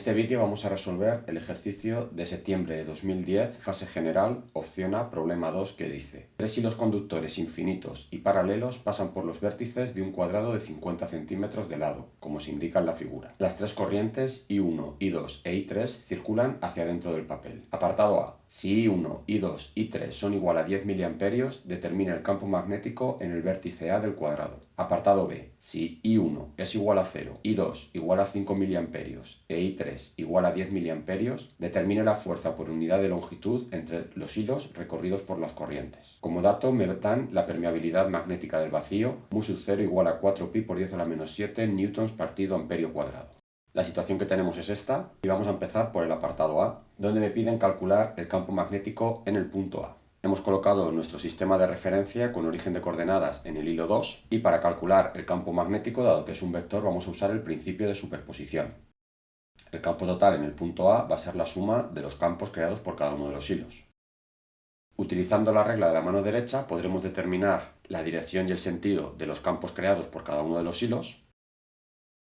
este vídeo vamos a resolver el ejercicio de septiembre de 2010, fase general, opción A, problema 2, que dice: tres hilos conductores infinitos y paralelos pasan por los vértices de un cuadrado de 50 centímetros de lado, como se indica en la figura. Las tres corrientes I1, I2 e I3 circulan hacia dentro del papel. Apartado A. Si I1, I2 y I3 son igual a 10 mA, determina el campo magnético en el vértice A del cuadrado. Apartado B. Si I1 es igual a 0, I2 igual a 5 mA e I3 igual a 10 mA, determine la fuerza por unidad de longitud entre los hilos recorridos por las corrientes. Como dato me dan la permeabilidad magnética del vacío, mu sub 0 igual a 4pi por 10 a la menos 7 newtons partido amperio cuadrado. La situación que tenemos es esta, y vamos a empezar por el apartado A, donde me piden calcular el campo magnético en el punto A. Hemos colocado nuestro sistema de referencia con origen de coordenadas en el hilo 2, y para calcular el campo magnético, dado que es un vector, vamos a usar el principio de superposición. El campo total en el punto A va a ser la suma de los campos creados por cada uno de los hilos. Utilizando la regla de la mano derecha podremos determinar la dirección y el sentido de los campos creados por cada uno de los hilos.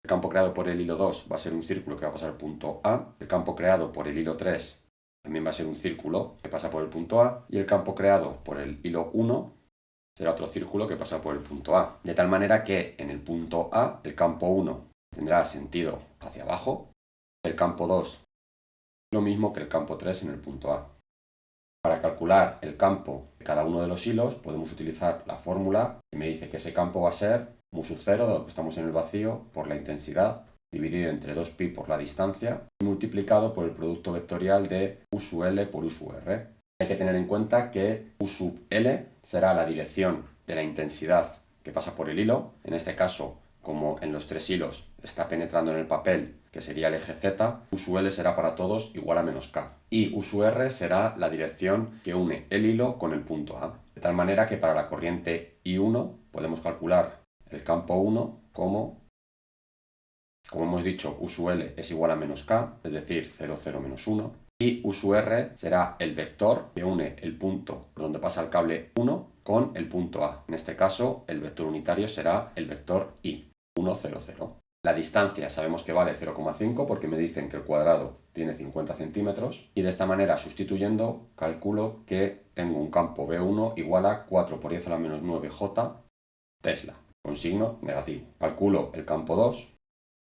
El campo creado por el hilo 2 va a ser un círculo que va a pasar al punto A. El campo creado por el hilo 3 también va a ser un círculo que pasa por el punto A. Y el campo creado por el hilo 1 será otro círculo que pasa por el punto A. De tal manera que en el punto A el campo 1 tendrá sentido hacia abajo. El campo 2 lo mismo que el campo 3 en el punto A. Para calcular el campo de cada uno de los hilos podemos utilizar la fórmula que me dice que ese campo va a ser mu sub 0, dado que estamos en el vacío, por la intensidad, dividido entre 2pi por la distancia, y multiplicado por el producto vectorial de U sub L por U sub R. Hay que tener en cuenta que U sub L será la dirección de la intensidad que pasa por el hilo. En este caso, como en los tres hilos está penetrando en el papel, que sería el eje Z, U sub L será para todos igual a menos K. Y U sub R será la dirección que une el hilo con el punto A. De tal manera que para la corriente I1 podemos calcular el campo 1 como hemos dicho, U sub L es igual a menos K, es decir, 0, 0, menos 1. Y U sub R será el vector que une el punto por donde pasa el cable 1 con el punto A. En este caso, el vector unitario será el vector I, 1, 0, 0. La distancia sabemos que vale 0,5 porque me dicen que el cuadrado tiene 50 centímetros. Y de esta manera, sustituyendo, calculo que tengo un campo B1 igual a 4 por 10 a la menos 9 J Tesla, con signo negativo. Calculo el campo 2.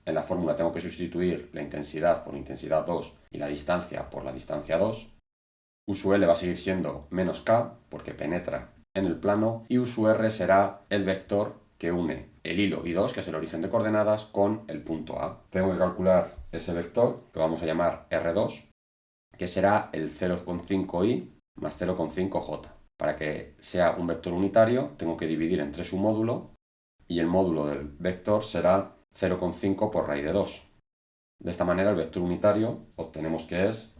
En la fórmula tengo que sustituir la intensidad por intensidad 2 y la distancia por la distancia 2. U sub L va a seguir siendo menos K porque penetra en el plano, y U sub R será el vector que une el hilo I2, que es el origen de coordenadas, con el punto A. Tengo que calcular ese vector, que vamos a llamar R2, que será el 0,5i más 0,5j. Para que sea un vector unitario tengo que dividir entre su módulo, y el módulo del vector será 0,5 por raíz de 2. De esta manera el vector unitario obtenemos que es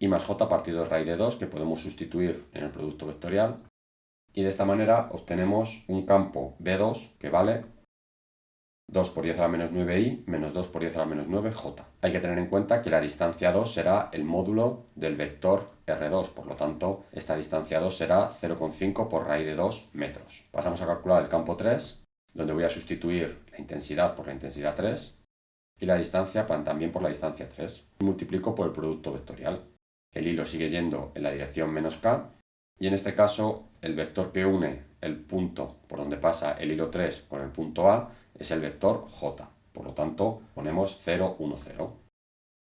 I más j partido de raíz de 2, que podemos sustituir en el producto vectorial, y de esta manera obtenemos un campo B2 que vale 2 por 10 a la menos 9i menos 2 por 10 a la menos 9j. Hay que tener en cuenta que la distancia 2 será el módulo del vector R2, por lo tanto esta distancia 2 será 0,5 por raíz de 2 metros. Pasamos a calcular el campo 3, donde voy a sustituir la intensidad por la intensidad 3 y la distancia también por la distancia 3. Y multiplico por el producto vectorial. El hilo sigue yendo en la dirección menos K, y en este caso el vector que une el punto por donde pasa el hilo 3 con el punto A es el vector J. Por lo tanto ponemos 0, 1, 0.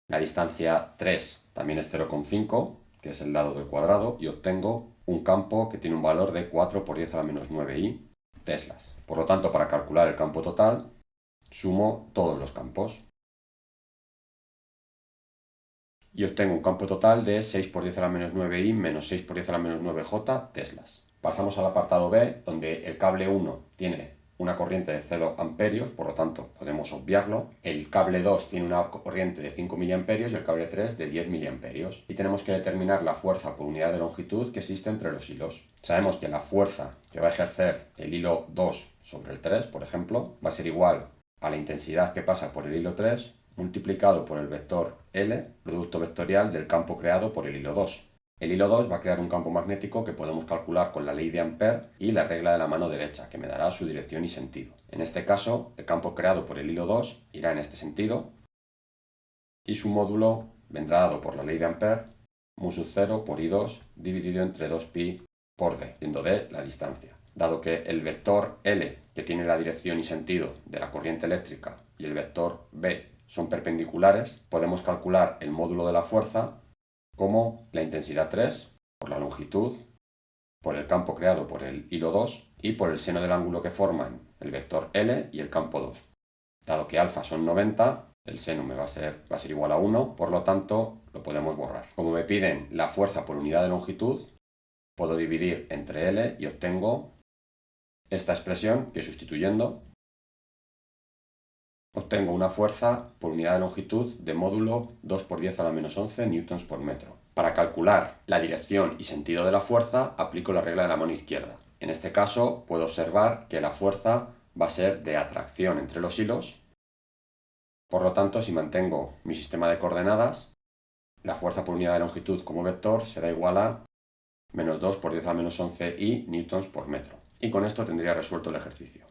La distancia 3 también es 0,5, que es el lado del cuadrado, y obtengo un campo que tiene un valor de 4 por 10 a la menos 9i teslas. Por lo tanto, para calcular el campo total, sumo todos los campos y obtengo un campo total de 6 por 10 a la menos 9i menos 6 por 10 a la menos 9j teslas. Pasamos al apartado B, donde el cable 1 tiene una corriente de 0 amperios, por lo tanto podemos obviarlo. El cable 2 tiene una corriente de 5 miliamperios y el cable 3 de 10 miliamperios. Y tenemos que determinar la fuerza por unidad de longitud que existe entre los hilos. Sabemos que la fuerza que va a ejercer el hilo 2 sobre el 3, por ejemplo, va a ser igual a la intensidad que pasa por el hilo 3 multiplicado por el vector L, producto vectorial del campo creado por el hilo 2. El hilo 2 va a crear un campo magnético que podemos calcular con la ley de Ampère y la regla de la mano derecha, que me dará su dirección y sentido. En este caso, el campo creado por el hilo 2 irá en este sentido y su módulo vendrá dado por la ley de Ampère, mu sub 0 por I2 dividido entre 2pi por d, siendo d la distancia. Dado que el vector L, que tiene la dirección y sentido de la corriente eléctrica, y el vector B son perpendiculares, podemos calcular el módulo de la fuerza como la intensidad 3 por la longitud, por el campo creado por el hilo 2 y por el seno del ángulo que forman el vector L y el campo 2. Dado que alfa son 90, el seno va a ser igual a 1, por lo tanto lo podemos borrar. Como me piden la fuerza por unidad de longitud, puedo dividir entre L y obtengo esta expresión que, sustituyendo, obtengo una fuerza por unidad de longitud de módulo 2 por 10 a la menos 11 newtons por metro. Para calcular la dirección y sentido de la fuerza, aplico la regla de la mano izquierda. En este caso, puedo observar que la fuerza va a ser de atracción entre los hilos. Por lo tanto, si mantengo mi sistema de coordenadas, la fuerza por unidad de longitud como vector será igual a menos 2 por 10 a la menos 11 i newtons por metro. Y con esto tendría resuelto el ejercicio.